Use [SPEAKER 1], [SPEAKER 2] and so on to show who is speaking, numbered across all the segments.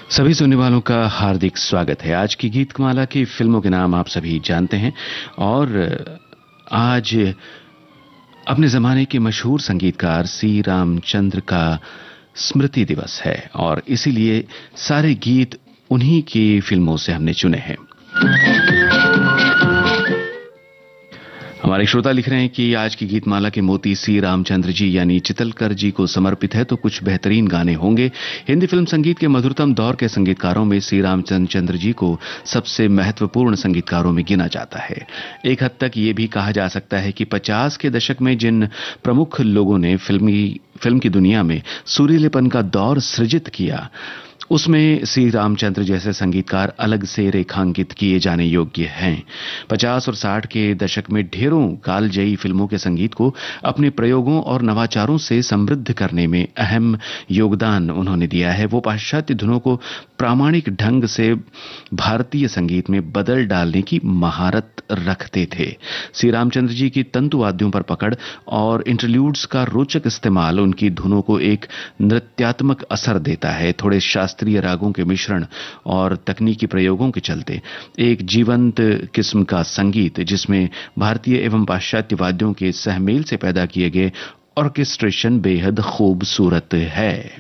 [SPEAKER 1] सभी सुनने वालों का हार्दिक स्वागत है। आज की गीतमाला की फिल्मों के नाम आप सभी जानते हैं और आज अपने जमाने के मशहूर संगीतकार सी रामचंद्र का स्मृति दिवस है और इसीलिए सारे गीत उन्हीं की फिल्मों से हमने चुने हैं। हमारे श्रोता लिख रहे हैं कि आज की गीतमाला के मोती सी रामचंद्र जी यानी चितलकर जी को समर्पित है, तो कुछ बेहतरीन गाने होंगे। हिंदी फिल्म संगीत के मधुरतम दौर के संगीतकारों में सी रामचंद्र जी को सबसे महत्वपूर्ण संगीतकारों में गिना जाता है। एक हद तक ये भी कहा जा सकता है कि 50 के दशक में जिन प्रमुख लोगों ने फिल्म की दुनिया में सुरीलेपन का दौर सृजित किया, उसमें सी रामचंद्र जैसे संगीतकार अलग से रेखांकित किए जाने योग्य हैं। 50 और 60 के दशक में ढेरों कालजयी फिल्मों के संगीत को अपने प्रयोगों और नवाचारों से समृद्ध करने में अहम योगदान उन्होंने दिया है। वो पाश्चात्य धुनों को प्रामाणिक ढंग से भारतीय संगीत में बदल डालने की महारत रखते थे। सी रामचंद्र जी की तंतुवाद्यों पर पकड़ और इंटरल्यूड्स का रोचक इस्तेमाल उनकी धुनों को एक नृत्यात्मक असर देता है। थोड़े शास्त्रीय रागों के मिश्रण और तकनीकी प्रयोगों के चलते एक जीवंत किस्म का संगीत जिसमें भारतीय एवं पाश्चात्य वाद्यों के सहमेल से पैदा किए गए ऑर्केस्ट्रेशन बेहद खूबसूरत है।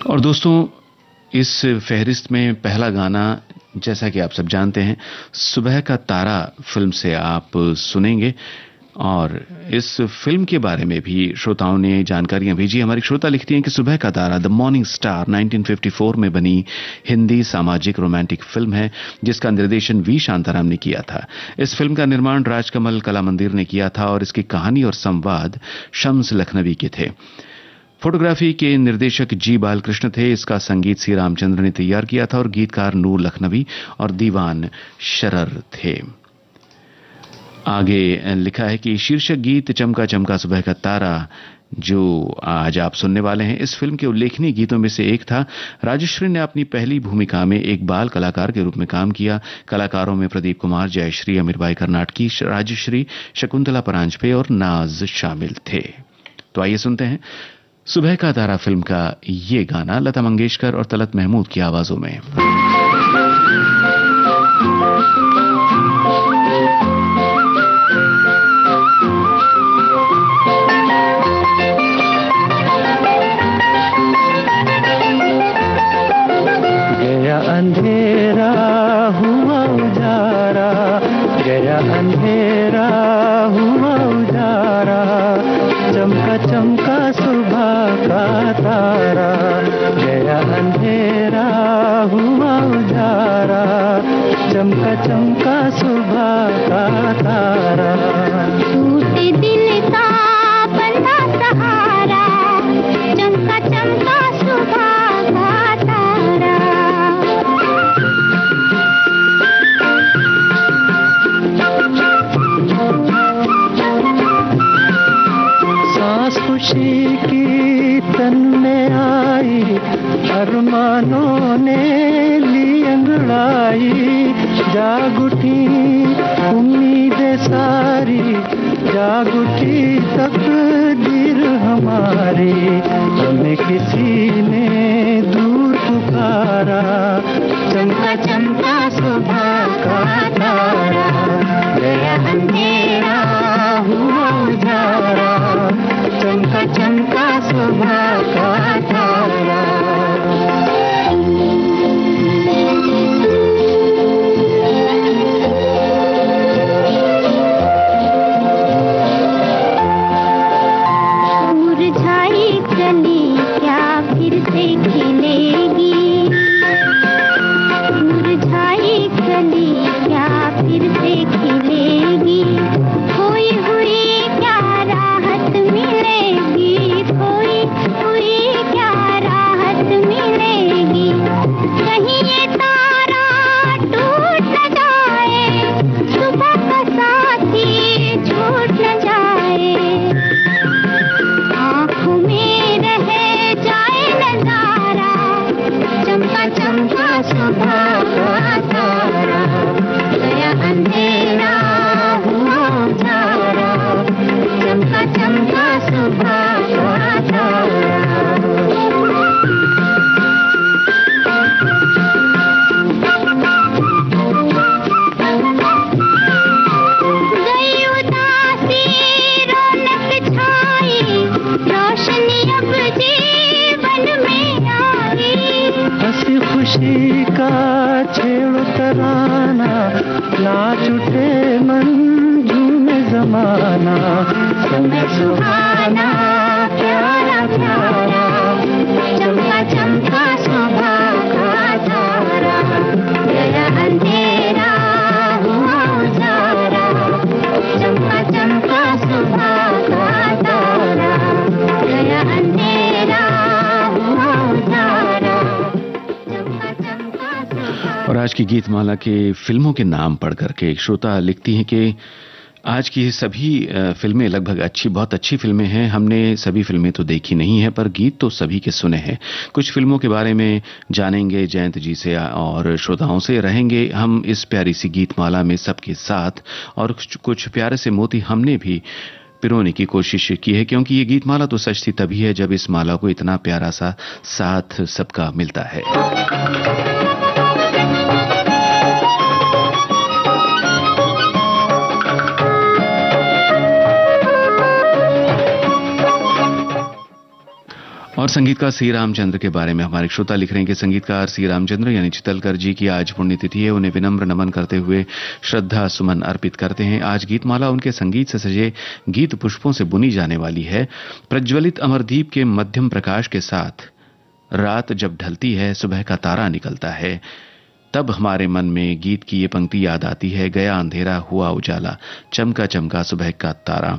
[SPEAKER 1] और दोस्तों, इस फहरिस्त में पहला गाना, जैसा कि आप सब जानते हैं, सुबह का तारा फिल्म से आप सुनेंगे और इस फिल्म के बारे में भी श्रोताओं ने जानकारियां भेजी। हमारी श्रोता लिखती हैं कि सुबह का तारा द मॉर्निंग स्टार 1954 में बनी हिंदी सामाजिक रोमांटिक फिल्म है जिसका निर्देशन वी शांताराम ने किया था। इस फिल्म का निर्माण राजकमल कला मंदिर ने किया था और इसकी कहानी और संवाद शम्स लखनवी के थे। फोटोग्राफी के निर्देशक जी बालकृष्ण थे। इसका संगीत सी रामचंद्र ने तैयार किया था और गीतकार नूर लखनवी और दीवान शरर थे। आगे लिखा है कि शीर्षक गीत चमका चमका सुबह का तारा जो आज आप सुनने वाले हैं, इस फिल्म के उल्लेखनीय गीतों में से एक था। राजश्री ने अपनी पहली भूमिका में एक बाल कलाकार के रूप में काम किया। कलाकारों में प्रदीप कुमार, जयश्री, अमीरबाई कर्नाटकी, राजश्री, शकुंतला परांजपे और नाज शामिल थे। तो आइए सुनते हैं सुबह का तारा फिल्म का ये गाना लता मंगेशकर और तलत महमूद की आवाजों में।
[SPEAKER 2] गया अंधेरा हुआ उजारा, गया अंधेरा हुआ उजारा, चमका चमका सुबह का तारा, गया अंधेरा हुआ उजारा, चमका चमका सुबह का तारा।
[SPEAKER 3] टूटे दिल का बंधा सहारा, चमका चमका सुबह का तारा।
[SPEAKER 2] सांस खुशी की तन में आई, अरमानों ने ली अंगड़ाई, जाग उठी उम्मीदें सारी, जाग उठी तकदीर हमारी, हमें किसी ने दूर पुकारा, चमका चमका सुबह का तारा, गया अंधेरा हुआ उजारा, चमका चमका सुबह का तारा।
[SPEAKER 3] मुरझाई कली क्या फिर से खिलेगी, मुरझाई कली क्या
[SPEAKER 2] नाच उठे मन झूमे जमाना, समय सुहाना प्यारा प्यारा, चमका चमका सुबह का तारा, गया अंधेरा हुआ उजारा, चमका चमका सुबह का तारा, गया अंधेरा हुआ उजारा, चमका चमका सुबह।
[SPEAKER 1] और आज की गीतमाला के फिल्मों के नाम पढ़ करके एक श्रोता लिखती हैं कि आज की सभी फिल्में लगभग बहुत अच्छी फिल्में हैं। हमने सभी फिल्में तो देखी नहीं है, पर गीत तो सभी के सुने हैं। कुछ फिल्मों के बारे में जानेंगे जयंत जी से और श्रोताओं से, रहेंगे हम इस प्यारी सी गीतमाला में सबके साथ, और कुछ प्यारे से मोती हमने भी पिरोने की कोशिश की है, क्योंकि ये गीतमाला तो सजती तभी है जब इस माला को इतना प्यारा सा साथ सबका मिलता है। और संगीतकार सी रामचंद्र के बारे में हमारे श्रोता लिख रहे हैं कि संगीतकार सी रामचंद्र यानी चितलकर जी की आज पुण्यतिथि है। उन्हें विनम्र नमन करते हुए श्रद्धा सुमन अर्पित करते हैं। आज गीतमाला उनके संगीत से सजे गीत पुष्पों से बुनी जाने वाली है। प्रज्वलित अमरदीप के मध्यम प्रकाश के साथ रात जब ढलती है, सुबह का तारा निकलता है, तब हमारे मन में गीत की ये पंक्ति याद आती है, गया अंधेरा हुआ उजाला, चमका चमका सुबह का तारा।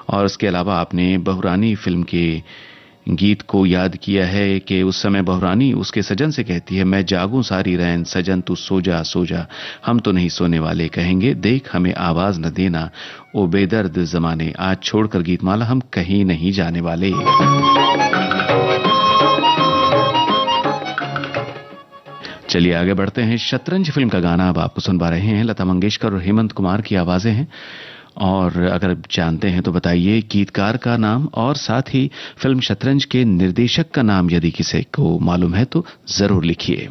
[SPEAKER 1] और उसके अलावा आपने बहुरानी फिल्म के गीत को याद किया है कि उस समय बहुरानी उसके सजन से कहती है, मैं जागूं सारी रैन सजन तू सो जा सो जा, हम तो नहीं सोने वाले, कहेंगे देख हमें आवाज न देना ओ बेदर्द जमाने, आज छोड़कर गीतमाला हम कहीं नहीं जाने वाले। चलिए आगे बढ़ते हैं। शतरंज फिल्म का गाना अब आपको सुन पा रहे हैं। लता मंगेशकर और हेमंत कुमार की आवाजें हैं। और अगर जानते हैं तो बताइए गीतकार का नाम और साथ ही फिल्म शतरंज के निर्देशक का नाम यदि किसी को मालूम है तो जरूर लिखिए।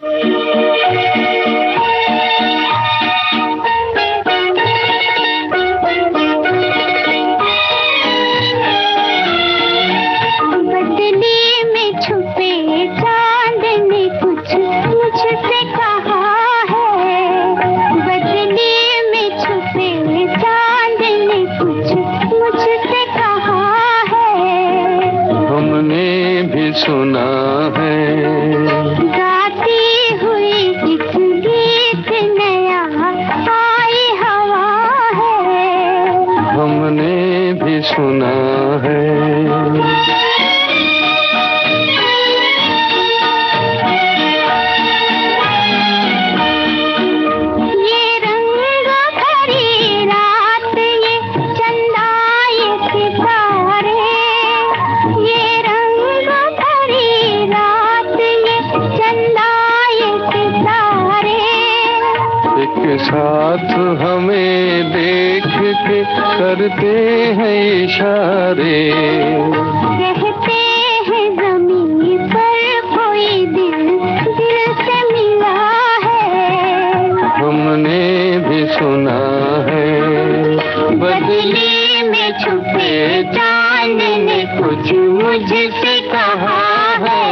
[SPEAKER 2] सुना है गाती हुई एक गीत नया आई हवा है, हमने भी सुना है। साथ हमें देख के करते हैं इशारे, कहते हैं ज़मीन पर कोई दिल दिल से मिला है, हमने भी सुना है। बदली में छुपे चांद ने कुछ मुझसे कहा है,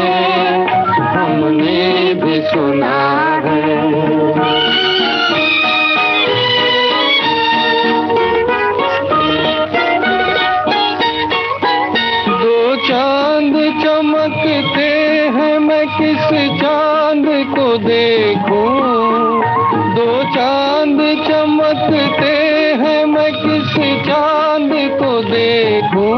[SPEAKER 2] हमने भी सुना है। चमकते हैं मैं किस चांद को देखूं, दो चांद चमकते हैं मैं किस चांद को देखूं,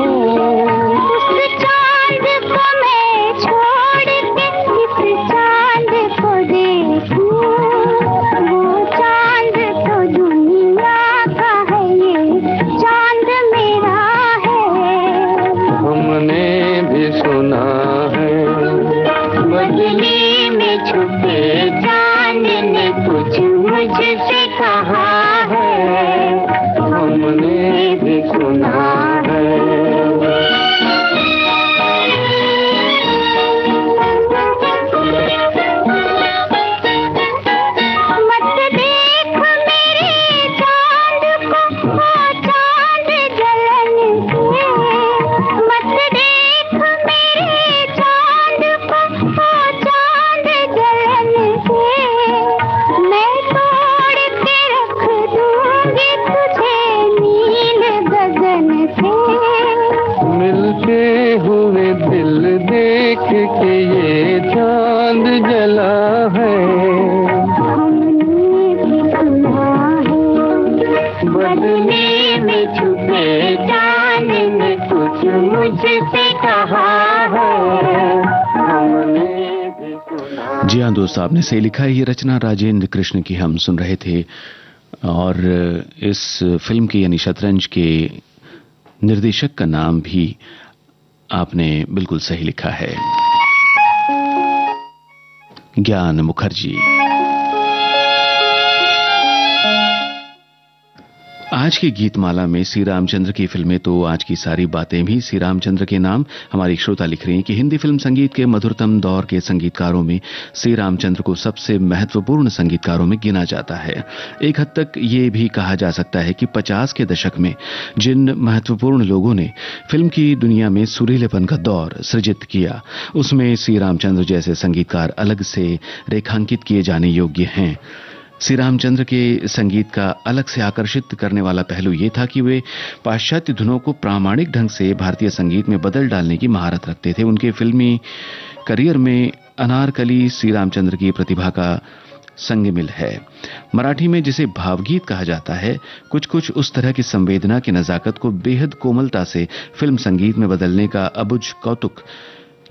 [SPEAKER 2] उस चांद को मैं छोड़ के किस चांद को देखूं, वो चांद तो दुनिया का है, ये चांद मेरा है, हमने भी सुना है। बदली में छुपे चांद ने कुछ मुझसे कहा है, हमने भी सुना है। बदले में छुपे चांद ने कुछ मुझसे कहा है, हमने भी सुना।
[SPEAKER 1] जी हाँ दोस्तों, आपने सही लिखा है। ये रचना राजेंद्र कृष्ण की हम सुन रहे थे और इस फिल्म के यानी शतरंज के निर्देशक का नाम भी आपने बिल्कुल सही लिखा है, ज्ञान मुखर्जी। आज की गीतमाला में श्री रामचंद्र की फिल्में तो आज की सारी बातें भी श्री रामचंद्र के नाम। हमारी श्रोता लिख रही हैं कि हिंदी फिल्म संगीत के मधुरतम दौर के संगीतकारों में श्री रामचंद्र को सबसे महत्वपूर्ण संगीतकारों में गिना जाता है। एक हद तक ये भी कहा जा सकता है कि 50 के दशक में जिन महत्वपूर्ण लोगों ने फिल्म की दुनिया में सुरीलेपन का दौर सृजित किया, उसमें श्री रामचंद्र जैसे संगीतकार अलग से रेखांकित किए जाने योग्य हैं। श्री रामचंद्र के संगीत का अलग से आकर्षित करने वाला पहलू यह था कि वे पाश्चात्य धुनों को प्रामाणिक ढंग से भारतीय संगीत में बदल डालने की महारत रखते थे। उनके फिल्मी करियर में अनारकली श्री रामचंद्र की प्रतिभा का संग मिल है। मराठी में जिसे भावगीत कहा जाता है, कुछ कुछ उस तरह की संवेदना की नजाकत को बेहद कोमलता से फिल्म संगीत में बदलने का अबुझ कौतुक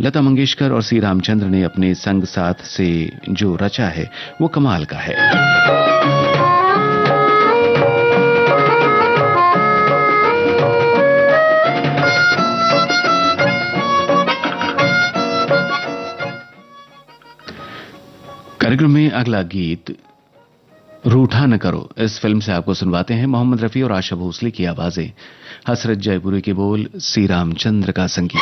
[SPEAKER 1] लता मंगेशकर और श्री रामचंद्र ने अपने संग साथ से जो रचा है वो कमाल का है। कार्यक्रम में अगला गीत रूठा न करो, इस फिल्म से आपको सुनवाते हैं मोहम्मद रफी और आशा भोसले की आवाजें, हसरत जयपुरी के बोल, श्री रामचंद्र का संगीत।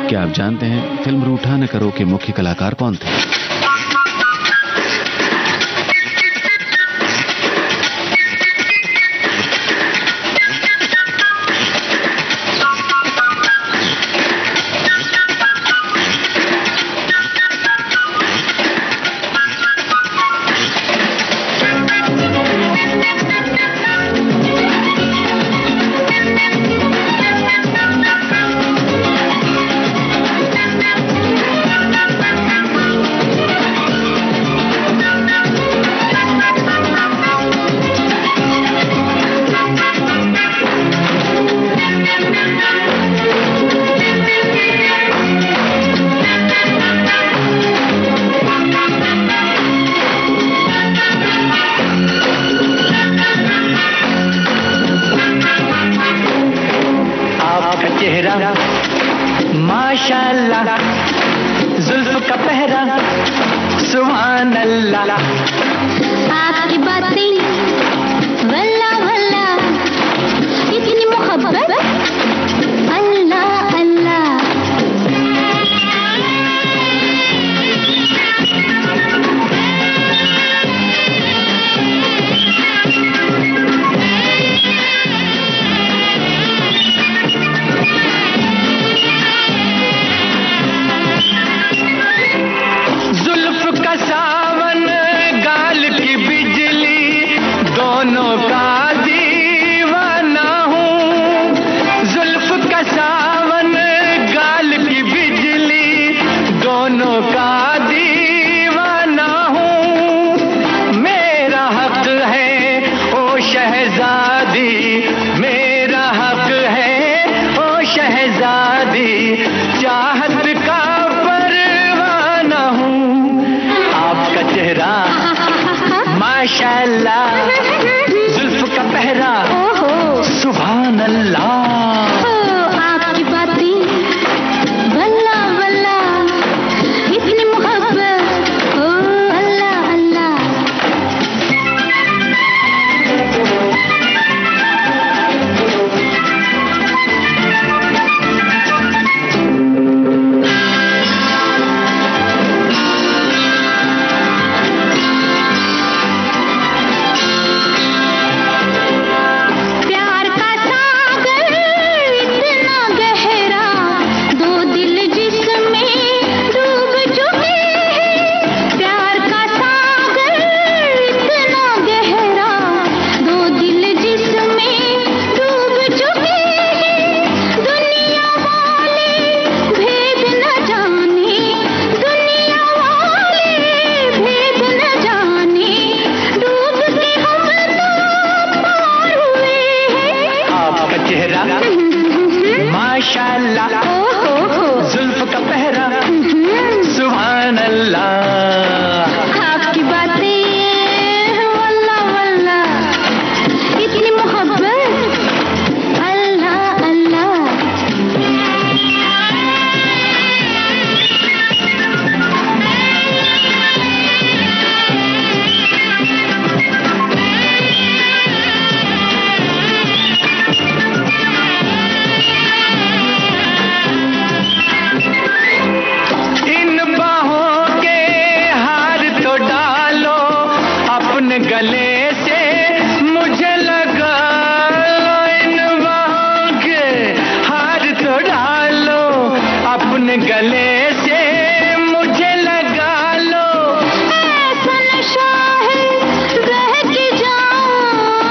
[SPEAKER 1] क्या आप जानते हैं फिल्म रूठा न करो के मुख्य कलाकार कौन थे?
[SPEAKER 4] माशाअल्लाह, जुल्फ का पहरा सुभान अल्लाह,
[SPEAKER 3] आपकी बातें वल्ला वल्ला, इतनी मोहब्बत अल्लाह अल्लाह।
[SPEAKER 4] माशाअल्लाह, जुल्फ का पहरा सुभान अल्लाह,
[SPEAKER 3] आपकी बातें वल्ला वल्ला, इतनी मोहब्बत ओ अल्लाह अल्लाह।
[SPEAKER 4] जुल्फ का पहरा सुभान अल्लाह।
[SPEAKER 3] आपकी बातें वल्ला वल्ला, इतनी मोहब्बत अल्लाह अल्लाह।
[SPEAKER 4] गले से मुझे लगा लो, इन बाहों के हार तो डालो, अपने गले से मुझे लगा लो।
[SPEAKER 3] ऐसा नशा है रह के जाऊं,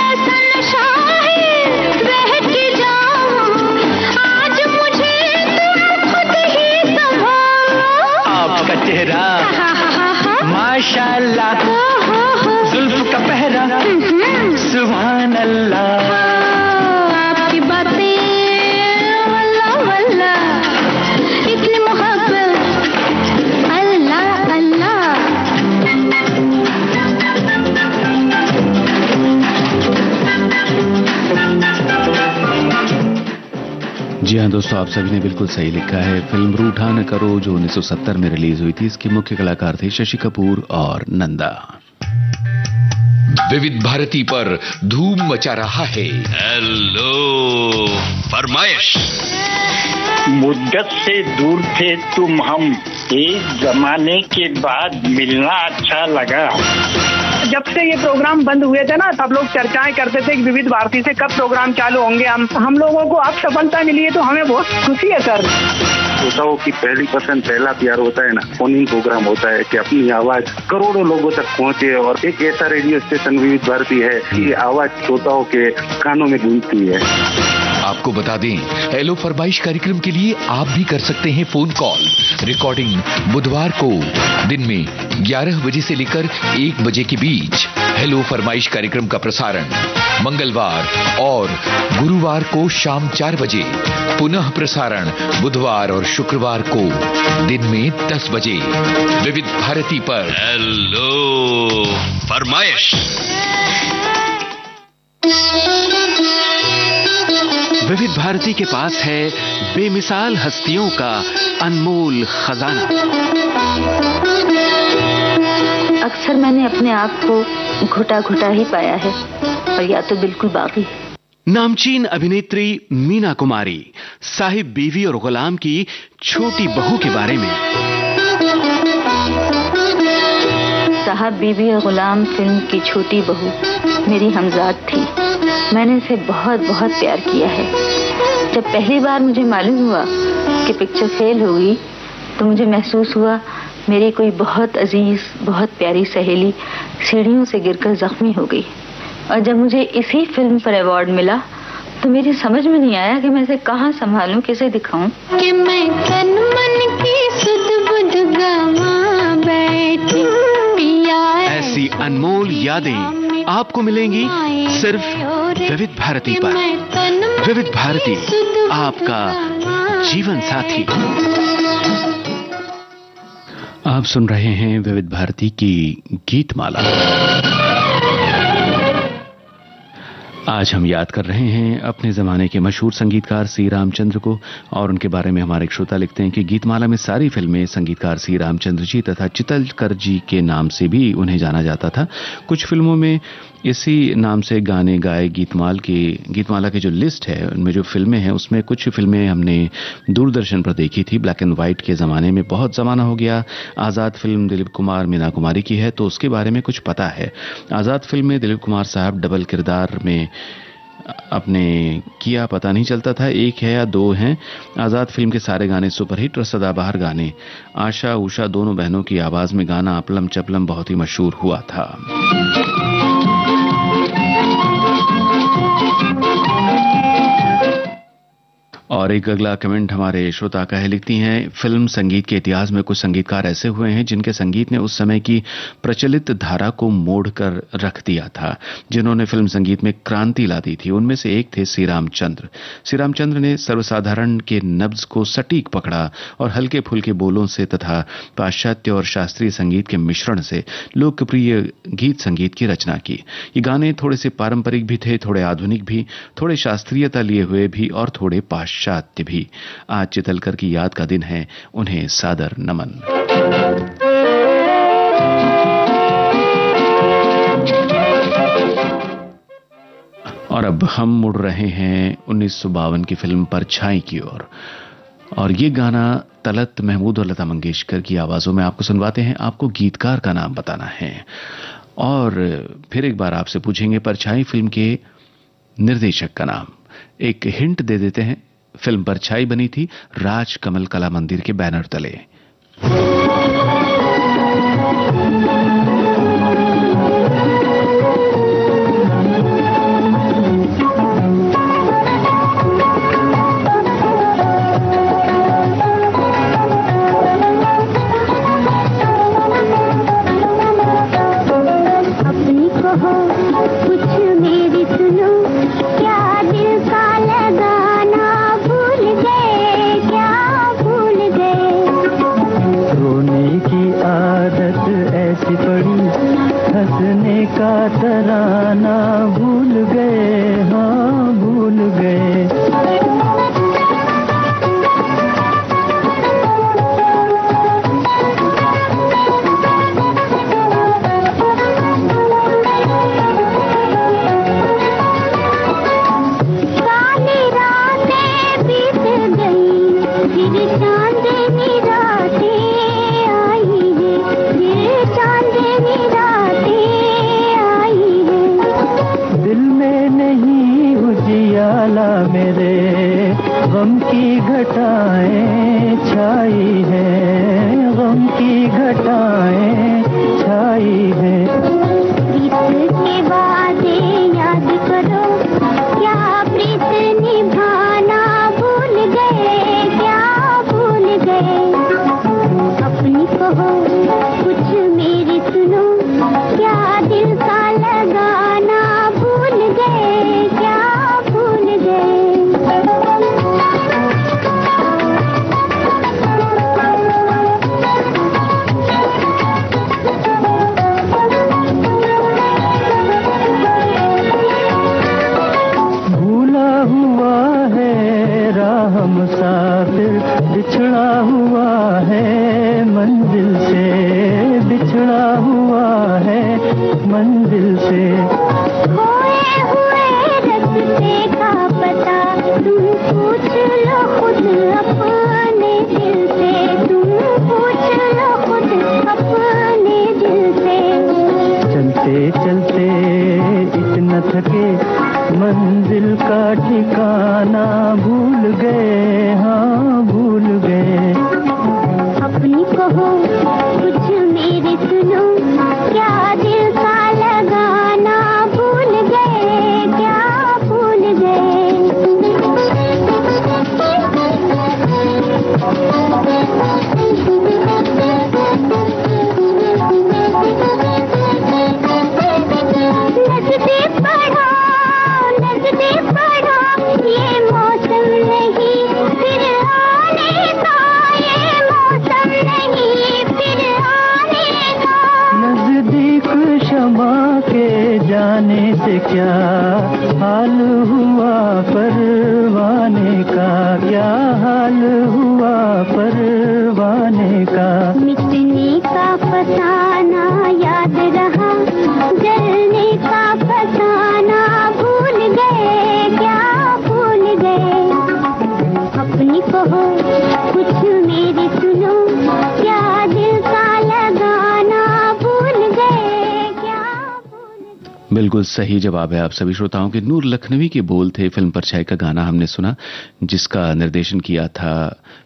[SPEAKER 3] ऐसा नशा है रह के जाऊं, आज मुझे तुम खुद ही संभालो।
[SPEAKER 4] आपका चेहरा माशाल्लाह, जुल्फ का पहरा सुभान अल्लाह।
[SPEAKER 3] आपकी बातें वल्ला वल्ला, इतनी मोहब्बत अल्लाह अल्लाह।
[SPEAKER 1] जी हाँ दोस्तों, आप सभी ने बिल्कुल सही लिखा है। फिल्म रूठा न करो जो 1970 में रिलीज हुई थी, इसके मुख्य कलाकार थे शशि कपूर और नंदा।
[SPEAKER 5] विविध भारती पर धूम मचा रहा है हेलो फरमाइश।
[SPEAKER 6] मुद्दत से दूर थे तुम हम, एक जमाने के बाद मिलना अच्छा लगा।
[SPEAKER 7] जब से ये प्रोग्राम बंद हुए थे ना, सब लोग चर्चाएं करते थे कि विविध भारती से कब प्रोग्राम चालू होंगे। हम लोगों को अब सफलता मिली है तो हमें बहुत खुशी है सर।
[SPEAKER 8] श्रोताओं की पहली पसंद, पहला प्यार होता है ना, फोन इन प्रोग्राम होता है कि अपनी आवाज करोड़ों लोगों तक पहुंचे, और एक ऐसा रेडियो स्टेशन विविध भारती है कि आवाज श्रोताओं के कानों में गूंजती है।
[SPEAKER 5] आपको बता दें, हेलो फरमाइश कार्यक्रम के लिए आप भी कर सकते हैं फोन कॉल। रिकॉर्डिंग बुधवार को दिन में 11 बजे से लेकर 1 बजे के बीच। हेलो फरमाइश कार्यक्रम का प्रसारण मंगलवार और गुरुवार को शाम 4 बजे, पुनः प्रसारण बुधवार और शुक्रवार को दिन में 10 बजे विविध भारती पर। हेलो फरमाइश।
[SPEAKER 1] विविध भारती के पास है बेमिसाल हस्तियों का अनमोल खजाना।
[SPEAKER 9] अक्सर मैंने अपने आप को घुटा घुटा ही पाया है, और या तो बिल्कुल बाकी।
[SPEAKER 1] नामचीन अभिनेत्री मीना कुमारी साहिब बीवी और गुलाम की छोटी बहू के बारे में।
[SPEAKER 9] साहब बीवी और गुलाम फिल्म की छोटी बहू मेरी हमजाद थी। मैंने इसे बहुत बहुत प्यार किया है। जब पहली बार मुझे मालूम हुआ कि पिक्चर फेल होगी, तो मुझे महसूस हुआ मेरी कोई बहुत अजीज, बहुत प्यारी सहेली सीढ़ियों से गिरकर जख्मी हो गई। और जब मुझे इसी फिल्म पर अवार्ड मिला, तो मेरी समझ में नहीं आया कि मैं इसे कहाँ संभालूं, कैसे दिखाऊं।
[SPEAKER 3] कि मैं तन मन की सुध बुध गवा बैठी पिया।
[SPEAKER 1] ऐसी अनमोल यादें आपको मिलेंगी सिर्फ विविध भारती पर। विविध भारती, आपका जीवन साथी। आप सुन रहे हैं विविध भारती की गीतमाला। आज हम याद कर रहे हैं अपने जमाने के मशहूर संगीतकार सी रामचंद्र को, और उनके बारे में हमारे एक श्रोता लिखते हैं कि गीतमाला में सारी फिल्में संगीतकार सी रामचंद्र जी तथा चितलकर जी के नाम से भी उन्हें जाना जाता था। कुछ फिल्मों में इसी नाम से गाने गाए। गीतमाला की जो लिस्ट है, उनमें जो फिल्में हैं, उसमें कुछ फिल्में हमने दूरदर्शन पर देखी थी ब्लैक एंड व्हाइट के ज़माने में। बहुत ज़माना हो गया। आज़ाद फिल्म दिलीप कुमार मीना कुमारी की है, तो उसके बारे में कुछ पता है। आज़ाद फिल्म में दिलीप कुमार साहब डबल किरदार में अपने किया पता नहीं चलता था, एक है या दो हैं। आज़ाद फिल्म के सारे गाने सुपरहिट और सदाबहार गाने। आशा उषा दोनों बहनों की आवाज़ में गाना अपलम चपलम बहुत ही मशहूर हुआ था। और एक अगला कमेंट हमारे श्रोता का है, लिखती हैं, फिल्म संगीत के इतिहास में कुछ संगीतकार ऐसे हुए हैं जिनके संगीत ने उस समय की प्रचलित धारा को मोड़कर रख दिया था, जिन्होंने फिल्म संगीत में क्रांति ला दी थी। उनमें से एक थे श्री रामचंद्र। श्री रामचंद्र ने सर्वसाधारण के नब्ज को सटीक पकड़ा और हल्के फुल्के बोलों से तथा पाश्चात्य और शास्त्रीय संगीत के मिश्रण से लोकप्रिय गीत संगीत की रचना की। ये गाने थोड़े से पारंपरिक भी थे, थोड़े आधुनिक भी, थोड़े शास्त्रीयता लिए हुए भी और थोड़े पाश्चात्य भी। आज चितलकर की याद का दिन है, उन्हें सादर नमन। और अब हम मुड़ रहे हैं 1952 की फिल्म परछाई की ओर, और ये गाना तलत महमूद और लता मंगेशकर की आवाजों में आपको सुनवाते हैं। आपको गीतकार का नाम बताना है और फिर एक बार आपसे पूछेंगे परछाई फिल्म के निर्देशक का नाम। एक हिंट दे देते हैं, फिल्म परछाई बनी थी राज कमल कला मंदिर के बैनर तले।
[SPEAKER 4] तराना भूल गए, हाँ भूल गए।
[SPEAKER 3] काली रातें बीत गई, फिर चांदनी रातें आई है, फिर चांदनी रातें
[SPEAKER 4] उजियाला मेरे गम की घटाएं छाई है, गम की घटाएं छाई है।
[SPEAKER 3] प्रीत के वादे याद करो, क्या प्रीत निभाना भूल गए, क्या भूल गए। अपनी कहो कुछ मेरी सुनो, क्या दिल का लगाना भूल गए, क्या भूल गए।
[SPEAKER 4] भूला हुआ है राह मुसाफिर, बिछड़ा हुआ है मंजिल से, बिछड़ा हुआ है मंजिल से।
[SPEAKER 3] खोए हुए रास्ते का पता तुम पूछ लो खुद अपने दिल से, तुम पूछ लो खुद अपने दिल से।
[SPEAKER 4] चलते चलते इतना थके, मंजिल का ठिकाना भूल गए, हाँ भूल गए।
[SPEAKER 3] अपनी कहो कुछ मेरी सुनो, क्या दिल का लगाना भूल गए, क्या भूल गए। नजदीक बढ़ो, नजदीक बढ़ो, ये मौसम नहीं फिर आने का, ये मौसम नहीं फिर आने का।
[SPEAKER 4] नजदीक क्षमा के जाने से क्या हाल हुआ परवाने का, क्या हाल हुआ परवाने का।
[SPEAKER 3] मिटने का फसाना याद रहा, जलने का फसाना भूल गए, क्या भूल गए। अपनी कहो कुछ मेरी सुनो, क्या दिल का लगाना भूल गए, क्या भूल गए।
[SPEAKER 1] बिल्कुल सही जवाब है आप सभी श्रोताओं के। नूर लखनवी के बोल थे, फिल्म परछाई का गाना हमने सुना, जिसका निर्देशन किया था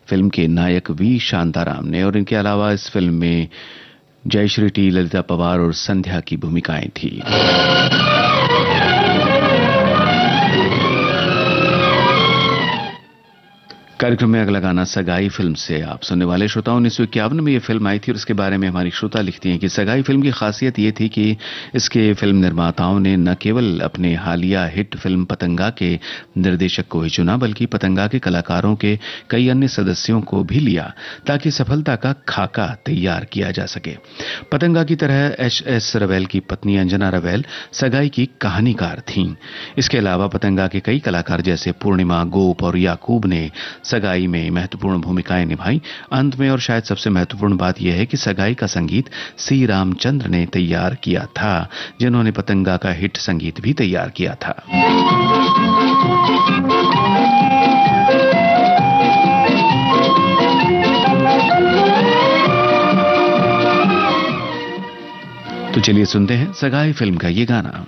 [SPEAKER 1] फिल्म के नायक वी शांताराम ने, और इनके अलावा इस फिल्म में जयश्री टी, ललिता पवार और संध्या की भूमिकाएं थी। कार्यक्रम में अगला गाना सगाई फिल्म से आप सुनने वाले श्रोताओं। 1951 में ये फिल्म आई थी और इसके बारे में हमारी श्रोता लिखती हैं कि सगाई फिल्म की खासियत ये थी कि इसके फिल्म निर्माताओं ने न केवल अपने हालिया हिट फिल्म पतंगा के निर्देशक को ही चुना, बल्कि पतंगा के कलाकारों के कई अन्य सदस्यों को भी लिया ताकि सफलता का खाका तैयार किया जा सके। पतंगा की तरह एच.एस. रवेल की पत्नी अंजना रवेल सगाई की कहानीकार थीं। इसके अलावा पतंगा के कई कलाकार जैसे पूर्णिमा, गोप और याकूब ने सगाई में महत्वपूर्ण भूमिकाएं निभाई। अंत में और शायद सबसे महत्वपूर्ण बात यह है कि सगाई का संगीत सी रामचंद्र ने तैयार किया था, जिन्होंने पतंगा का हिट संगीत भी तैयार किया था। तो चलिए सुनते हैं सगाई फिल्म का ये गाना।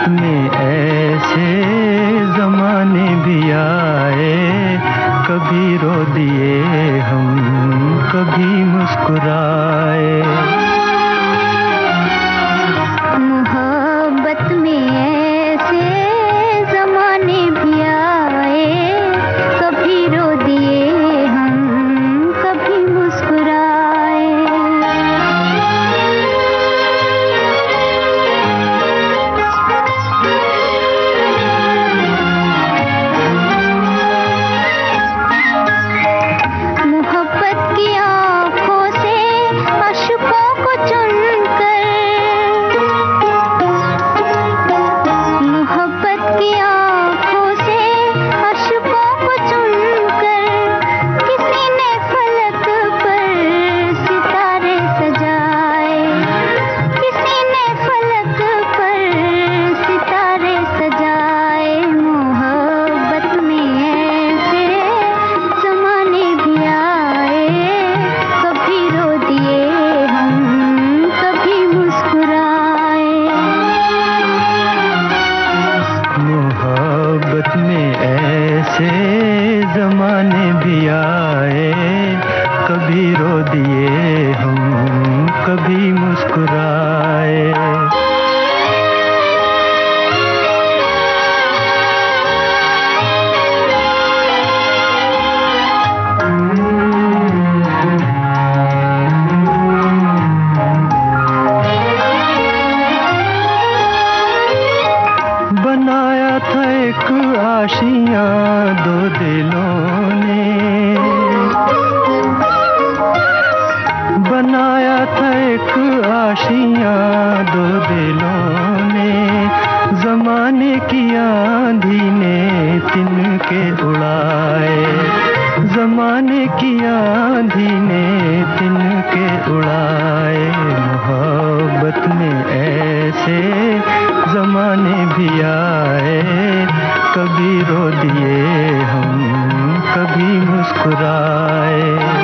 [SPEAKER 4] में ऐसे जमाने भी आए, कभी रो दिए हम, कभी मुस्कुराए।
[SPEAKER 3] मोहब्बत में ऐसे जमाने भी आए, कभी रो दिए हम, कभी मुस्कुराए।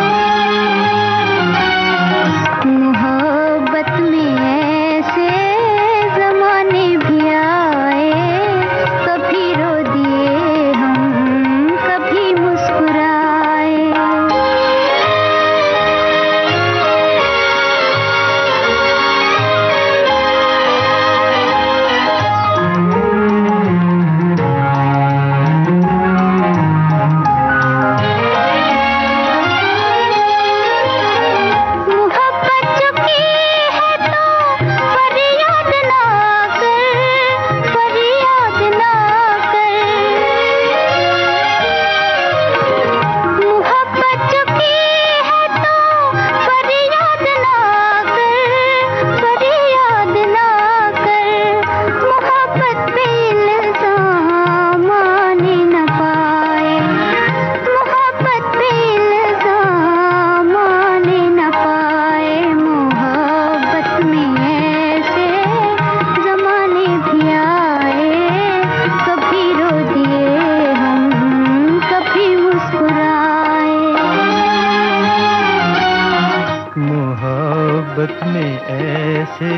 [SPEAKER 4] मोहब्बत में ऐसे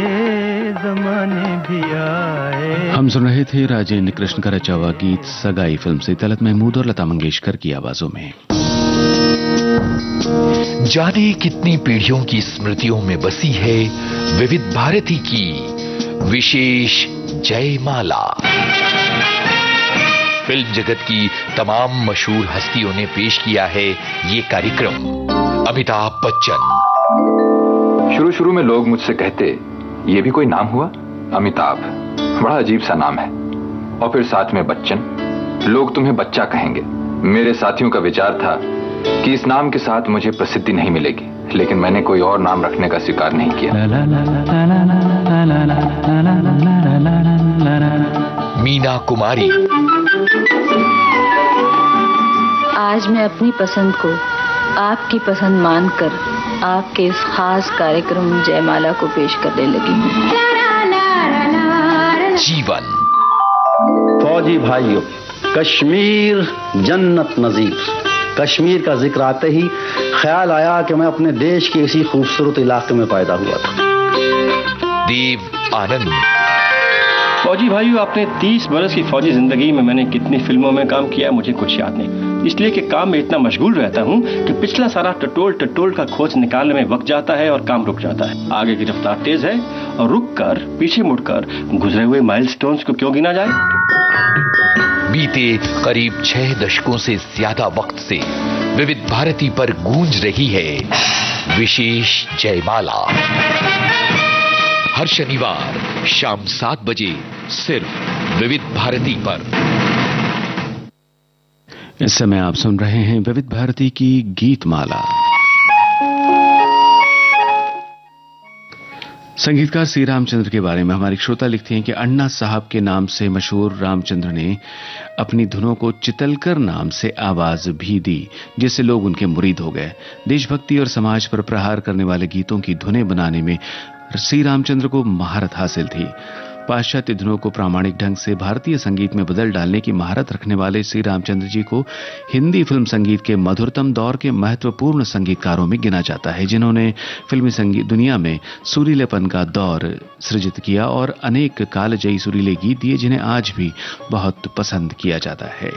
[SPEAKER 4] जमाने भी आए।
[SPEAKER 1] हम सुन रहे थे राजेंद्र कृष्ण का रचा हुआ गीत सगाई फिल्म से तलत महमूद और लता मंगेशकर की आवाजों में।
[SPEAKER 5] जाने कितनी पीढ़ियों की स्मृतियों में बसी है विविध भारती की विशेष जयमाला। फिल्म जगत की तमाम मशहूर हस्तियों ने पेश किया है ये कार्यक्रम। अमिताभ बच्चन।
[SPEAKER 10] शुरू में लोग मुझसे कहते, ये भी कोई नाम हुआ? अमिताभ, बड़ा अजीब सा नाम है। और फिर साथ में बच्चन, लोग तुम्हें बच्चा कहेंगे। मेरे साथियों का विचार था कि इस नाम के साथ मुझे प्रसिद्धि नहीं मिलेगी, लेकिन मैंने कोई और नाम रखने का स्वीकार नहीं किया।
[SPEAKER 5] मीना कुमारी।
[SPEAKER 9] आज मैं अपनी पसंद को आपकी पसंद मानकर आपके इस खास कार्यक्रम जयमाला को पेश करने लगी हूँ।
[SPEAKER 5] जीवन।
[SPEAKER 11] फौजी भाइयों, कश्मीर जन्नत नजीर। कश्मीर का जिक्र आते ही ख्याल आया कि मैं अपने देश के इसी खूबसूरत इलाके में पैदा हुआ था।
[SPEAKER 5] देव आनंद।
[SPEAKER 12] फौजी भाइयों, अपने 30 बरस की फौजी जिंदगी में मैंने कितनी फिल्मों में काम किया मुझे कुछ याद नहीं, इसलिए कि काम में इतना मशगूल रहता हूँ कि पिछला सारा टटोल का खोज निकालने में वक्त जाता है और काम रुक जाता है। आगे की रफ्तार तेज है और रुककर पीछे मुड़कर गुजरे हुए माइलस्टोन्स को क्यों गिना जाए।
[SPEAKER 5] बीते करीब 6 दशकों से ज्यादा वक्त से विविध भारती पर गूंज रही है विशेष जयमाला। हर शनिवार शाम 7 बजे सिर्फ विविध भारती पर।
[SPEAKER 1] इस समय आप सुन रहे हैं विविध भारती की गीतमाला। संगीतकार सी रामचंद्र के बारे में हमारे श्रोता लिखते हैं कि अन्ना साहब के नाम से मशहूर रामचंद्र ने अपनी धुनों को चितलकर नाम से आवाज भी दी, जिससे लोग उनके मुरीद हो गए। देशभक्ति और समाज पर प्रहार करने वाले गीतों की धुनें बनाने में सी रामचंद्र को महारत हासिल थी। पाश्चात्य धुनों को प्रामाणिक ढंग से भारतीय संगीत में बदल डालने की महारत रखने वाले सी रामचंद्र जी को हिंदी फिल्म संगीत के मधुरतम दौर के महत्वपूर्ण संगीतकारों में गिना जाता है, जिन्होंने फिल्मी संगीत दुनिया में सुरीलेपन का दौर सृजित किया और अनेक कालजयी सुरीले गीत दिए, जिन्हें आज भी बहुत पसंद किया जाता है।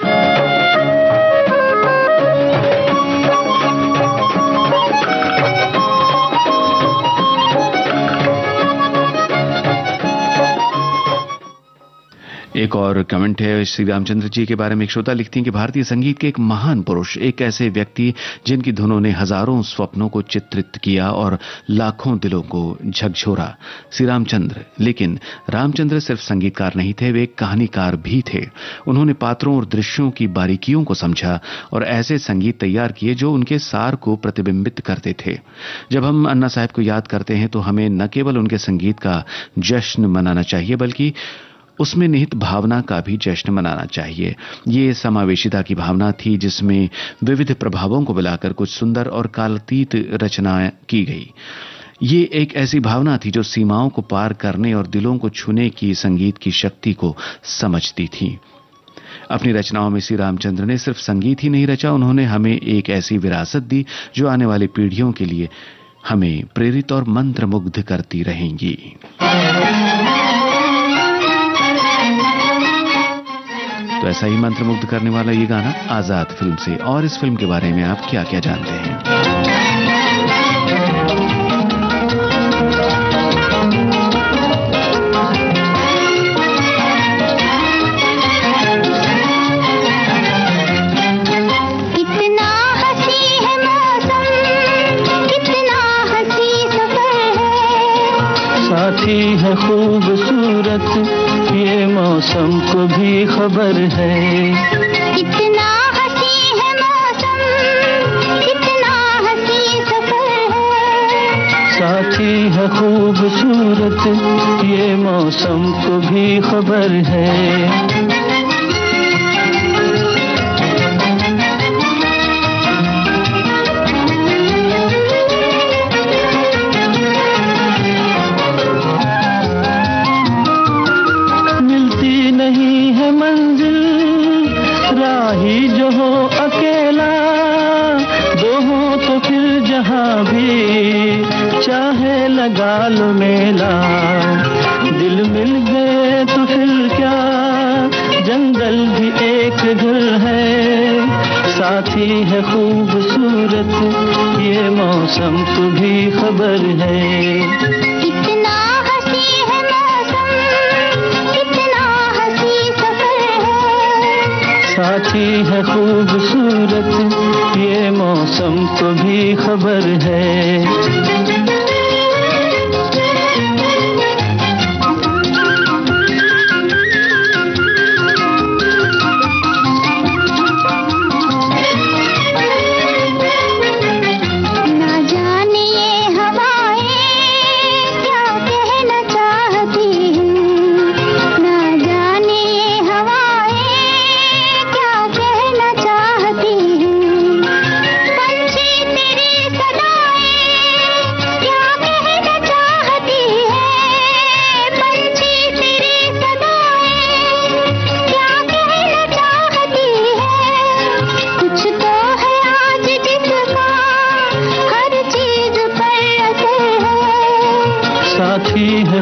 [SPEAKER 1] एक और कमेंट है श्री रामचंद्र जी के बारे में। एक श्रोता लिखती हैं कि भारतीय संगीत के एक महान पुरुष, एक ऐसे व्यक्ति जिनकी धुनों ने हजारों स्वप्नों को चित्रित किया और लाखों दिलों को झकझोरा, श्री रामचंद्र। लेकिन रामचंद्र सिर्फ संगीतकार नहीं थे, वे एक कहानीकार भी थे। उन्होंने पात्रों और दृश्यों की बारीकियों को समझा और ऐसे संगीत तैयार किए जो उनके सार को प्रतिबिंबित करते थे। जब हम अन्ना साहब को याद करते हैं तो हमें न केवल उनके संगीत का जश्न मनाना चाहिए, बल्कि उसमें निहित भावना का भी जश्न मनाना चाहिए। ये समावेशिता की भावना थी, जिसमें विविध प्रभावों को मिलाकर कुछ सुंदर और कालातीत रचनाएं की गई। ये एक ऐसी भावना थी जो सीमाओं को पार करने और दिलों को छूने की संगीत की शक्ति को समझती थी। अपनी रचनाओं में श्री रामचंद्र ने सिर्फ संगीत ही नहीं रचा, उन्होंने हमें एक ऐसी विरासत दी जो आने वाली पीढ़ियों के लिए हमें प्रेरित और मंत्रमुग्ध करती रहेंगी। तो ऐसा ही मंत्रमुग्ध करने वाला ये गाना आजाद फिल्म से। और इस फिल्म के बारे में आप क्या क्या जानते हैं?
[SPEAKER 3] कितना हंसी है मौसम, कितना हंसी सफर है,
[SPEAKER 4] साथी है खूबसूरत ये मौसम को भी खबर है।
[SPEAKER 3] कितना हंसी है मौसम, कितना हंसी सफर है,
[SPEAKER 4] साथी है खूबसूरत ये मौसम को भी खबर है। राही जो हो अकेला, दो हो तो फिर जहां भी लगा लो मेला, दिल मिल गए तो फिर क्या, जंगल भी एक घर है, साथी है खूबसूरत ये मौसम को भी खबर है।
[SPEAKER 3] कितना हंसी है मौसम, कितना हंसी सफर है,
[SPEAKER 4] साथी है खूबसूरत ये मौसम को भी खबर है।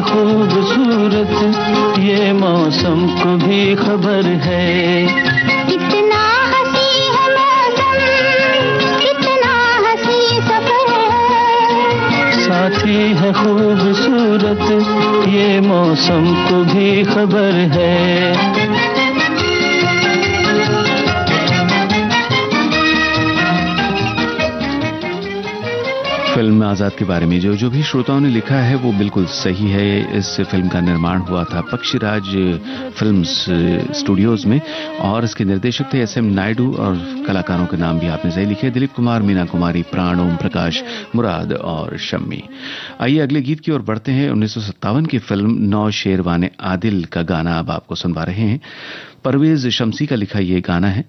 [SPEAKER 4] खूबसूरत ये मौसम को भी खबर है।
[SPEAKER 3] कितना हंसी है मौसम, कितना हंसी सफर है,
[SPEAKER 4] साथी है खूबसूरत ये मौसम को भी खबर है।
[SPEAKER 1] फिल्म आज़ाद के बारे में जो भी श्रोताओं ने लिखा है वो बिल्कुल सही है। इस फिल्म का निर्माण हुआ था पक्षीराज फिल्म्स स्टूडियोज में और इसके निर्देशक थे SM नायडू और कलाकारों के नाम भी आपने सही लिखे, दिलीप कुमार, मीना कुमारी, प्राण, ओम प्रकाश, मुराद और शम्मी। आइए अगले गीत की ओर बढ़ते हैं। 1957 की फिल्म नौ शेरवाने आदिल का गाना अब आपको सुनवा रहे हैं। परवेज शमसी का लिखा ये गाना है।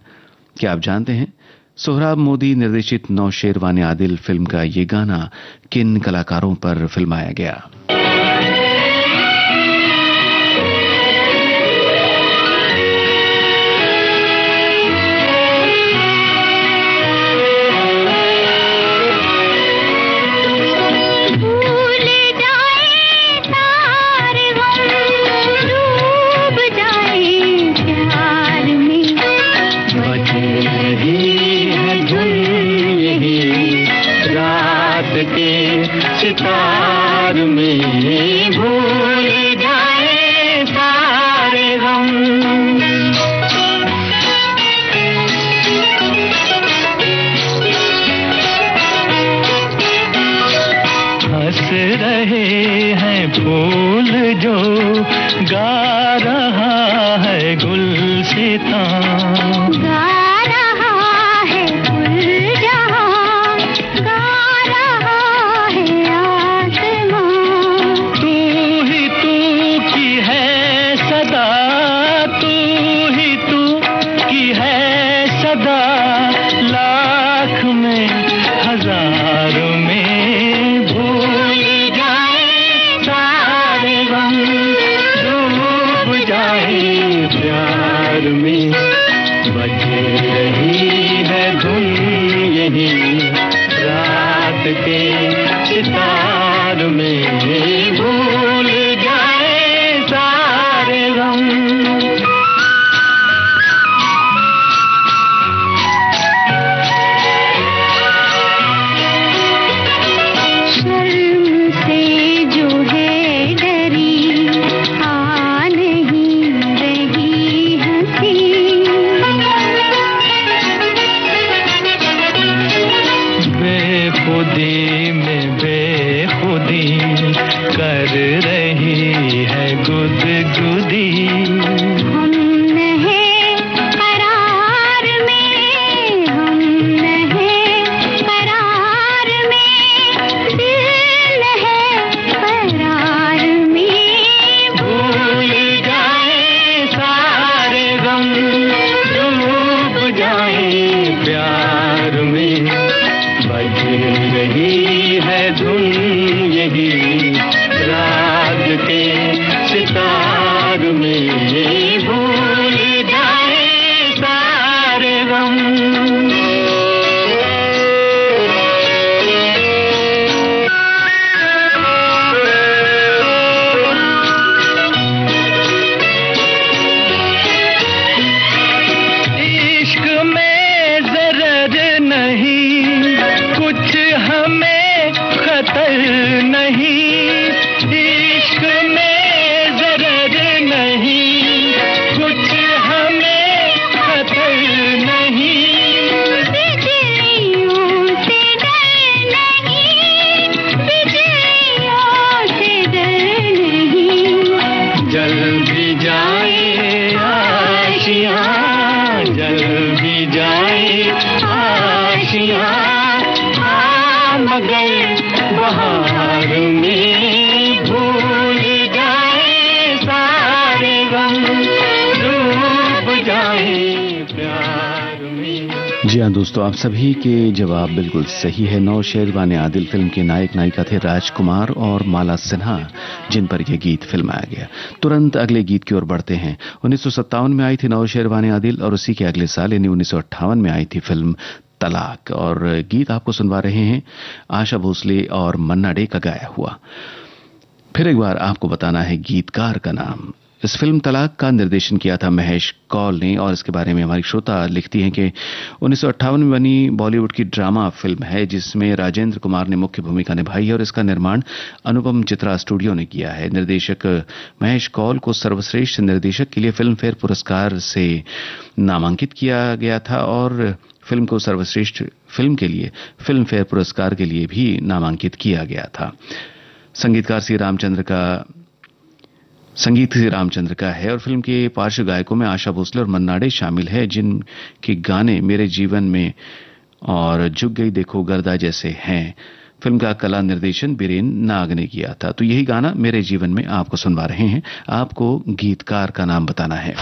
[SPEAKER 1] क्या आप जानते हैं सोहराब मोदी निर्देशित नौ शेरवाने आदिल फिल्म का ये गाना किन कलाकारों पर फिल्माया गया?
[SPEAKER 4] सितार में भूल जाए सारे गम, हंस रहे हैं फूल जो गा रहा है गुलसितां, गा रहा है गुल जहां, गा सितार में भूल जाए सारे गम। शर्म से जो है डरी आ नहीं रही हंसी, बेखुदी में बेखुदी कर रही है गुदगुदी, हम नहीं करार में, हम नहीं करार में, दिल है करार में, भूल जाए सारे गम, डूब जाए प्यार में, बज रही है धुन यही रात के सितार में, भूल जाए सारे गम। प्यार में भूल जाए सारे गम, डूब जाए प्यार में।
[SPEAKER 1] जी हाँ दोस्तों, आप सभी के जवाब बिल्कुल सही है। नौ शेरवाने आदिल फिल्म के नायक नायिका थे राजकुमार और माला सिन्हा, जिन पर यह गीत फिल्माया गया। तुरंत अगले गीत की ओर बढ़ते हैं। 1957 में आई थी नौ शेरवाने आदिल और उसी के अगले साल यानी 1958 में आई थी फिल्म तलाक। और गीत आपको सुनवा रहे हैं आशा भोसले और मन्ना डे का गाया हुआ। फिर एक बार आपको बताना है गीतकार का नाम। इस फिल्म तलाक का निर्देशन किया था महेश कौल ने और इसके बारे में हमारी श्रोता लिखती हैं कि 1958 में बनी बॉलीवुड की ड्रामा फिल्म है जिसमें राजेंद्र कुमार ने मुख्य भूमिका निभाई है और इसका निर्माण अनुपम चित्रा स्टूडियो ने किया है। निर्देशक महेश कौल को सर्वश्रेष्ठ निर्देशक के लिए फिल्म फेयर पुरस्कार से नामांकित किया गया था और फिल्म को सर्वश्रेष्ठ फिल्म के लिए फिल्म फेयर पुरस्कार के लिए भी नामांकित किया गया था। संगीतकार संगीत श्री रामचंद्र का है और फिल्म के पार्श्व गायकों में आशा भोसले और मन्ना डे शामिल है, जिनके गाने मेरे जीवन में और झुक गई देखो गर्दा जैसे हैं। फिल्म का कला निर्देशन बीरेन नाग ने किया था। तो यही गाना मेरे जीवन में आपको सुनवा रहे हैं। आपको गीतकार का नाम बताना है।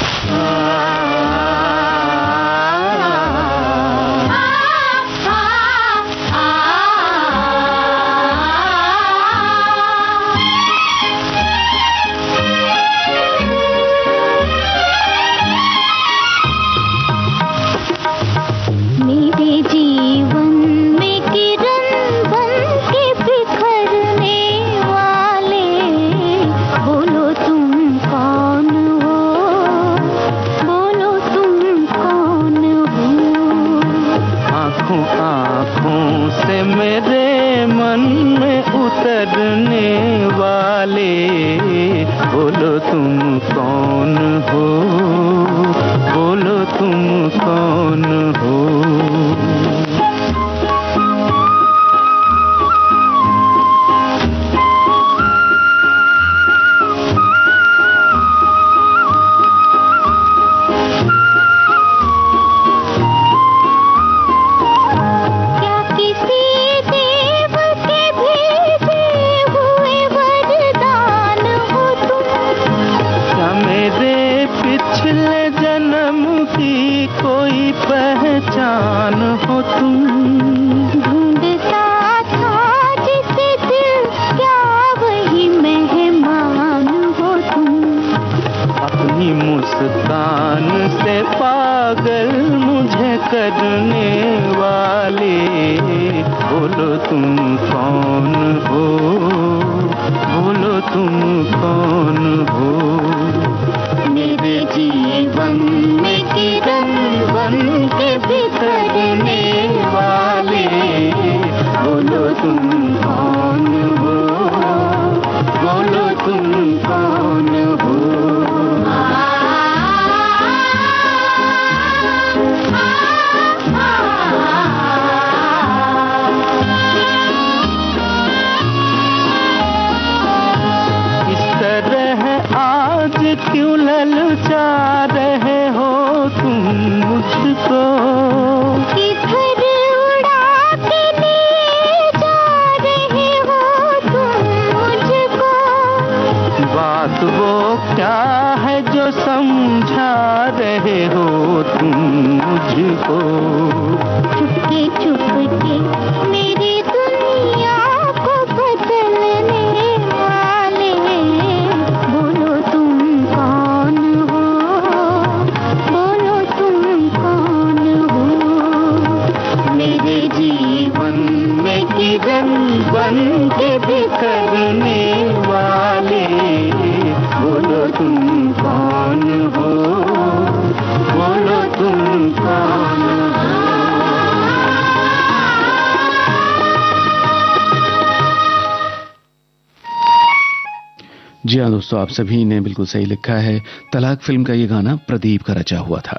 [SPEAKER 1] जी हाँ दोस्तों, आप सभी ने बिल्कुल सही लिखा है। तलाक फिल्म का ये गाना प्रदीप का रचा हुआ था।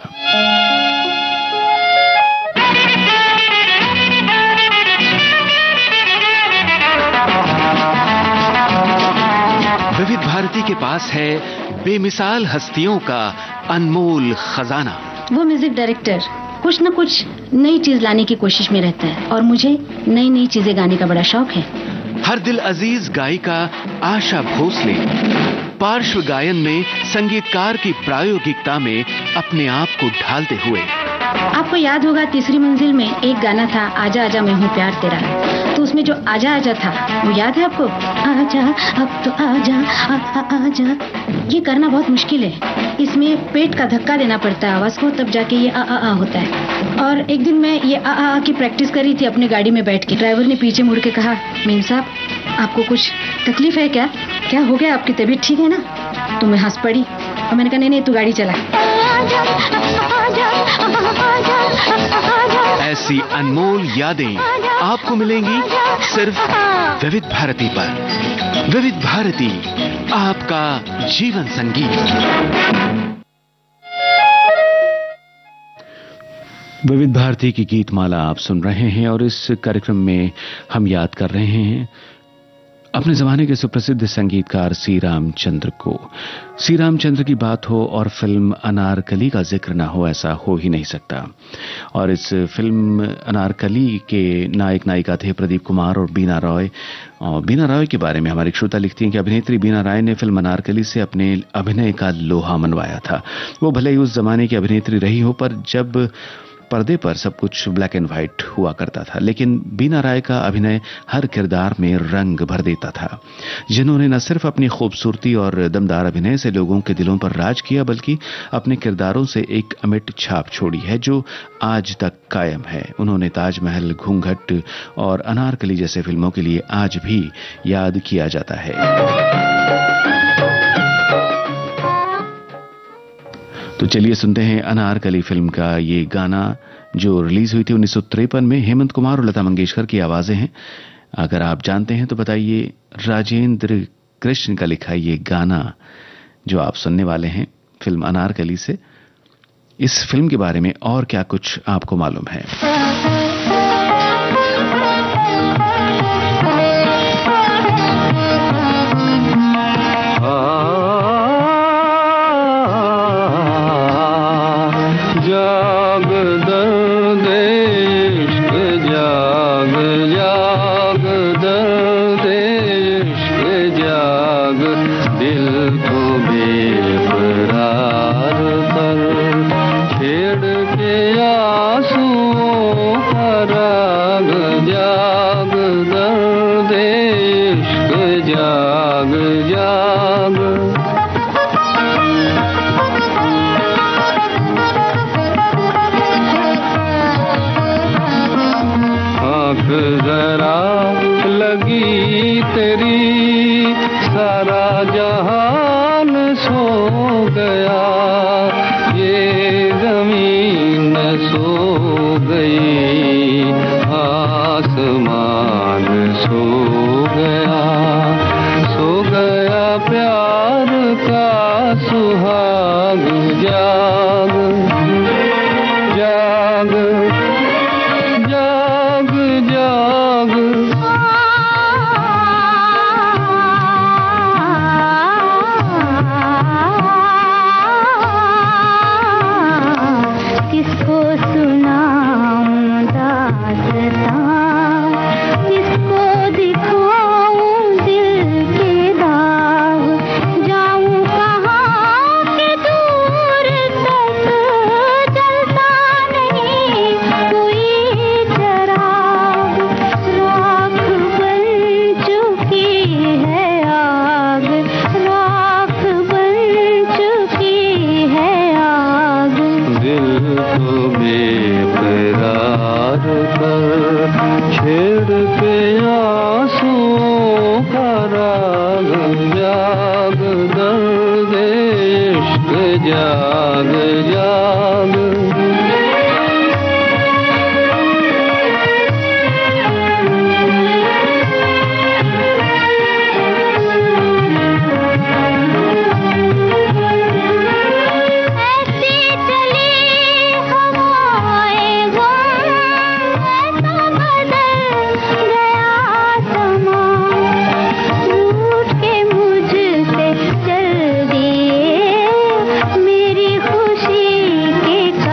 [SPEAKER 1] विविध भारती के पास है बेमिसाल हस्तियों का अनमोल खजाना।
[SPEAKER 13] वो म्यूजिक डायरेक्टर कुछ न कुछ नई चीज लाने की कोशिश में रहता है और मुझे नई नई चीजें गाने का बड़ा शौक है।
[SPEAKER 1] हर दिल अजीज गायिका आशा भोसले पार्श्व गायन में संगीतकार की प्रायोगिकता में अपने आप को ढालते हुए।
[SPEAKER 13] आपको याद होगा तीसरी मंजिल में एक गाना था, आजा आजा मैं हूँ प्यार तेरा, तो उसमें जो आजा आजा था वो याद है आपको? आजा अब तो आजा आजा। ये करना बहुत मुश्किल है, इसमें पेट का धक्का देना पड़ता है आवाज को, तब जाके ये आ होता है। और एक दिन मैं ये आ की प्रैक्टिस कर रही थी अपने गाड़ी में बैठ के। ड्राइवर ने पीछे मुड़ के कहा, मीम साहब आपको कुछ तकलीफ है क्या? क्या हो गया, आपकी तबीयत ठीक है ना? तो मैं हंस पड़ी और मैंने कहा नहीं तू गाड़ी चला।
[SPEAKER 1] ऐसी अनमोल यादें आपको मिलेंगी सिर्फ विविध भारती पर। विविध भारती, आपका जीवन संगीत। विविध भारती की गीतमाला आप सुन रहे हैं और इस कार्यक्रम में हम याद कर रहे हैं अपने जमाने के सुप्रसिद्ध संगीतकार सी रामचंद्र को। सी रामचंद्र की बात हो और फिल्म अनारकली का जिक्र ना हो, ऐसा हो ही नहीं सकता। और इस फिल्म अनारकली के नायक नायिका थे प्रदीप कुमार और बीना रॉय। और बीना रॉय के बारे में हमारी श्रोता लिखती हैं कि अभिनेत्री बीना रॉय ने फिल्म अनारकली से अपने अभिनय का लोहा मनवाया था। वो भले ही उस जमाने की अभिनेत्री रही हो, पर जब पर्दे पर सब कुछ ब्लैक एंड व्हाइट हुआ करता था, लेकिन बीना रॉय का अभिनय हर किरदार में रंग भर देता था, जिन्होंने न सिर्फ अपनी खूबसूरती और दमदार अभिनय से लोगों के दिलों पर राज किया, बल्कि अपने किरदारों से एक अमिट छाप छोड़ी है जो आज तक कायम है। उन्होंने ताजमहल, घूंघट और अनारकली जैसे फिल्मों के लिए आज भी याद किया जाता है। तो चलिए सुनते हैं अनारकली फिल्म का ये गाना जो रिलीज हुई थी 1953 में। हेमंत कुमार और लता मंगेशकर की आवाजें हैं। अगर आप जानते हैं तो बताइए। राजेंद्र कृष्ण का लिखा ये गाना जो आप सुनने वाले हैं फिल्म अनारकली से, इस फिल्म के बारे में और क्या कुछ आपको मालूम है?
[SPEAKER 3] मेरी खुशी के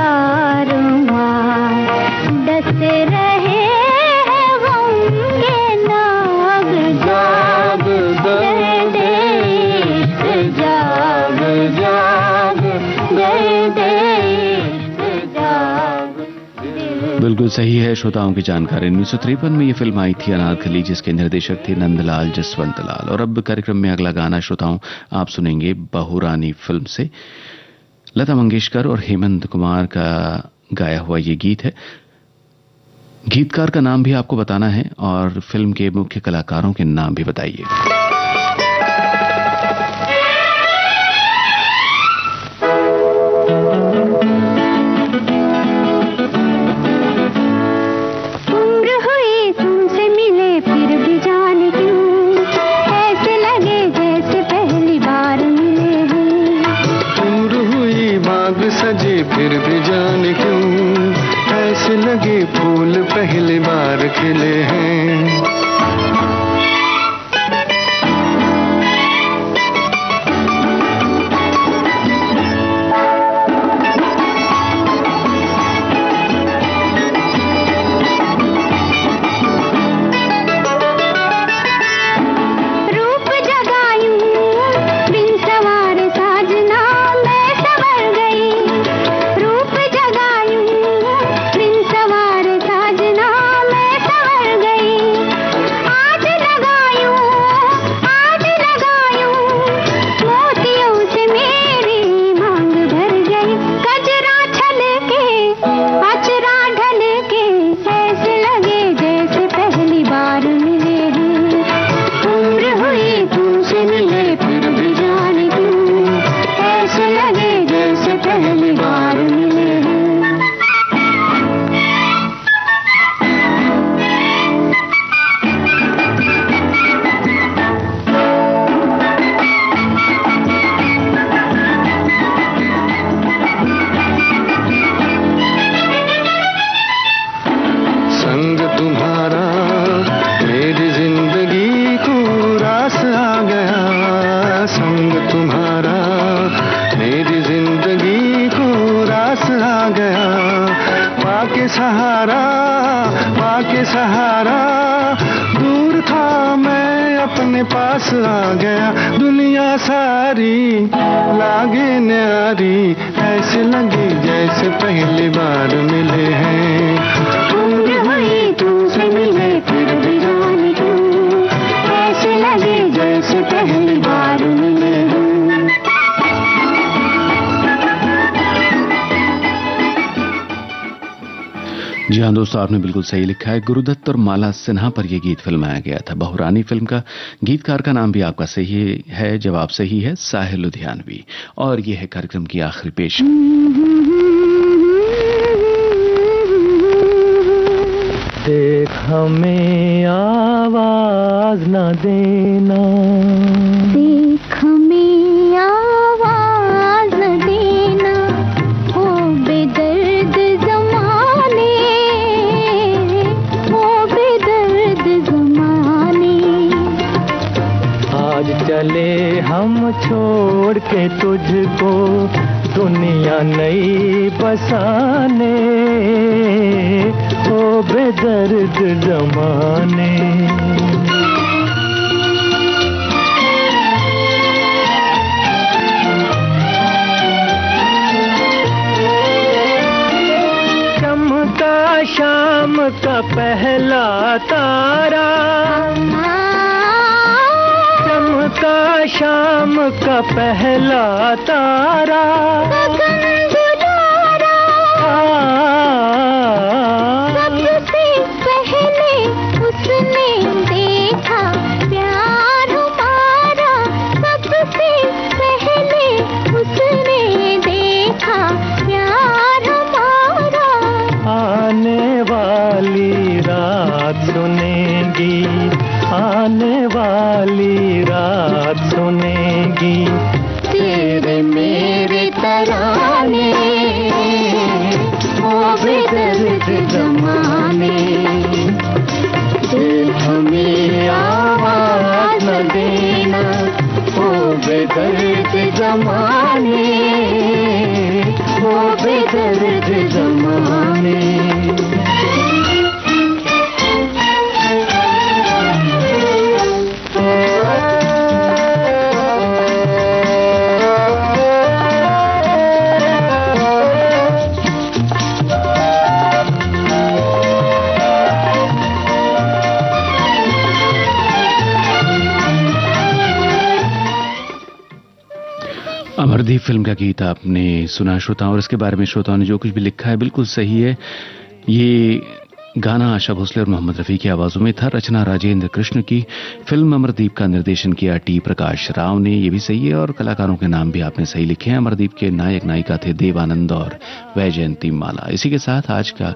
[SPEAKER 1] बिल्कुल सही है श्रोताओं की जानकारी। 1953 में ये फिल्म आई थी अनारकली, जिसके निर्देशक थे नंदलाल जसवंतलाल। और अब कार्यक्रम में अगला गाना श्रोताओं आप सुनेंगे बहुरानी फिल्म से। लता मंगेशकर और हेमंत कुमार का गाया हुआ ये गीत है। गीतकार का नाम भी आपको बताना है और फिल्म के मुख्य कलाकारों के नाम भी बताइए।
[SPEAKER 14] फिर भी जाने क्यों ऐसे लगे फूल पहली बार खिले हैं।
[SPEAKER 1] जी हाँ दोस्तों, आपने बिल्कुल सही लिखा है। गुरुदत्त और माला सिन्हा पर यह गीत फिल्माया गया था। बहुरानी फिल्म का गीतकार का नाम भी आपका सही है। जवाब सही है, साहिल लुधियानवी। और यह है कार्यक्रम की आखिरी पेश।
[SPEAKER 4] देख हमें आवाज न देना,
[SPEAKER 3] देख हमें आवाज न देना, ओ बेदर्द ज़माने, ओ बेदर्द ज़माने।
[SPEAKER 4] आज चले हम छोड़ के तुझको दुनिया नई बसाने, ओ बेदर्द ज़माने। चमका शाम का पहला तारा, चमका शाम का पहला तारा,
[SPEAKER 3] सबसे पहले उसने देखा प्यार हमारा, सबसे पहले उसने देखा प्यार हमारा।
[SPEAKER 4] आने वाली रात सुनेगी, आने वाली रात सुनेगी तेरे मेरे तराने, ओ बेदर्द ज़माने। दिल हमें आवाज न देना, ओ बेदर्द ज़माने, ओ बेदर्द ज़माने।
[SPEAKER 1] अमरदीप फिल्म का गीत आपने सुना श्रोताओं, और इसके बारे में श्रोताओं ने जो कुछ भी लिखा है बिल्कुल सही है। ये गाना आशा भोसले और मोहम्मद रफी की आवाजों में था। रचना राजेंद्र कृष्ण की। फिल्म अमरदीप का निर्देशन किया टी प्रकाश राव ने, ये भी सही है। और कलाकारों के नाम भी आपने सही लिखे हैं। अमरदीप के नायक नायिका थे देवानंद और वैजयंती माला। इसी के साथ आज का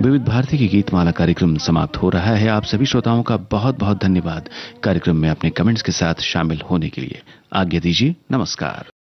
[SPEAKER 1] विविध भारती की गीतमाला कार्यक्रम समाप्त हो रहा है। आप सभी श्रोताओं का बहुत बहुत धन्यवाद कार्यक्रम में अपने कमेंट्स के साथ शामिल होने के लिए। आज्ञा दीजिए, नमस्कार।